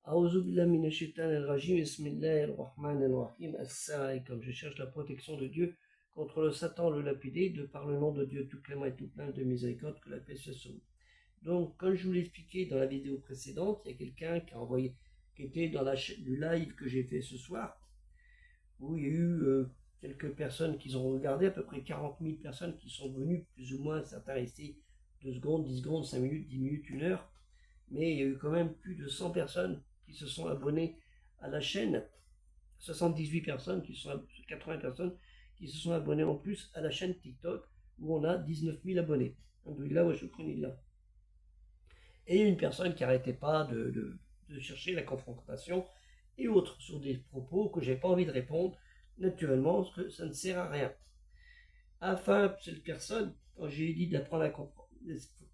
A'ouzou billahi minash shaitanir rajim, bismillahir rahmanir rahim, assalamu alaikum. Je cherche la protection de Dieu contre le Satan, le lapidé, de par le nom de Dieu tout clément et tout plein de miséricorde, que la paix soit sur vous. Donc, comme je vous l'ai expliqué dans la vidéo précédente, il y a quelqu'un qui a envoyé, qui était dans la chaîne du live que j'ai fait ce soir, où il y a eu quelques personnes qui ont regardé, à peu près 40 000 personnes qui sont venues, plus ou moins, certains restés 2 secondes, 10 secondes, 5 minutes, 10 minutes, 1 heure, mais il y a eu quand même plus de 100 personnes qui se sont abonnés à la chaîne, 78 personnes, 80 personnes qui se sont abonnées en plus à la chaîne TikTok, où on a 19 000 abonnés. Alhamdoulilah wa shukranillah. Et une personne qui n'arrêtait pas de chercher la confrontation et autres sur des propos que j'ai pas envie de répondre, naturellement, parce que ça ne sert à rien. Enfin, cette personne, quand j'ai dit d'apprendre à comprendre,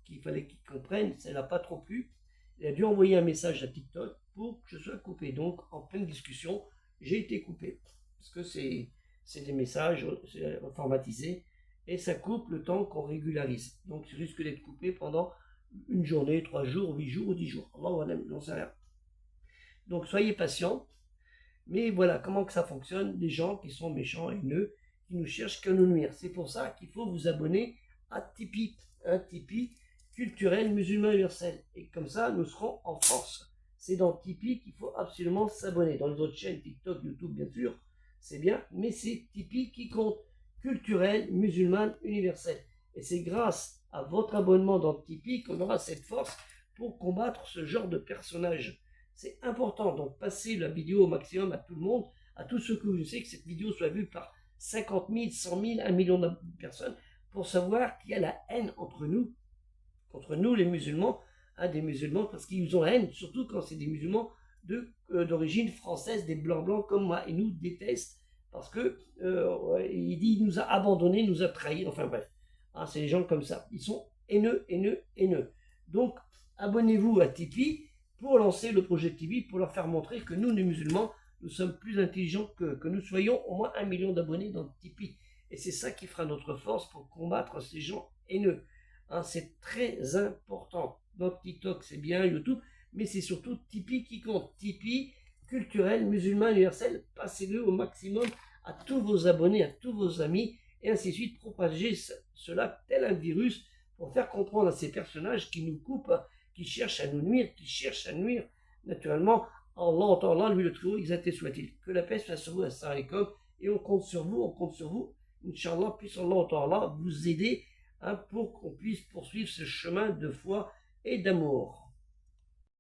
qu'il fallait qu'il comprenne, ça n'a pas trop plu. Il a dû envoyer un message à TikTok pour que je sois coupé. Donc, en pleine discussion, j'ai été coupé. Parce que c'est des messages informatisés et ça coupe le temps qu'on régularise. Donc, je risque d'être coupé pendant une journée, 3 jours, 8 jours ou 10 jours. Allah, j'en sais rien. Donc, soyez patients. Mais voilà comment que ça fonctionne. Des gens qui sont méchants, haineux, qui nous cherchent qu'à nous nuire. C'est pour ça qu'il faut vous abonner à Tipeee. Un Tipeee culturel musulman universel. Et comme ça, nous serons en force. C'est dans Tipeee qu'il faut absolument s'abonner. Dans les autres chaînes, TikTok, YouTube, bien sûr, c'est bien. Mais c'est Tipeee qui compte. Culturel musulman universel. Et c'est grâce à votre abonnement dans Tipeee qu'on aura cette force pour combattre ce genre de personnages. C'est important, donc passez la vidéo au maximum à tout le monde, à tous ceux que vous savez, que cette vidéo soit vue par 50 000, 100 000, 1 million de personnes, pour savoir qu'il y a la haine entre nous les musulmans, des musulmans, parce qu'ils ont la haine, surtout quand c'est des musulmans d'origine française, des blancs comme moi, ils nous détestent, parce que il dit, il nous a abandonnés, il nous a trahis, enfin bref, c'est des gens comme ça, ils sont haineux. Donc, abonnez-vous à Tipeee, pour lancer le projet Tipeee, pour leur faire montrer que nous, les musulmans, nous sommes plus intelligents que nous soyons au moins 1 million d'abonnés dans Tipeee. Et c'est ça qui fera notre force pour combattre ces gens haineux. C'est très important. Donc TikTok, c'est bien, YouTube, mais c'est surtout Tipeee qui compte. Tipeee, culturel, musulman, universel, passez-le au maximum à tous vos abonnés, à tous vos amis, et ainsi de suite, propagez cela tel un virus pour faire comprendre à ces personnages qui nous coupent, qui cherchent à nous nuire, naturellement, Allah, lui le Très-Haut, exalté soit-il. Que la paix soit sur vous, assalamu alaikum, et on compte sur vous, Inch'Allah, puisse Allah vous aider pour qu'on puisse poursuivre ce chemin de foi et d'amour.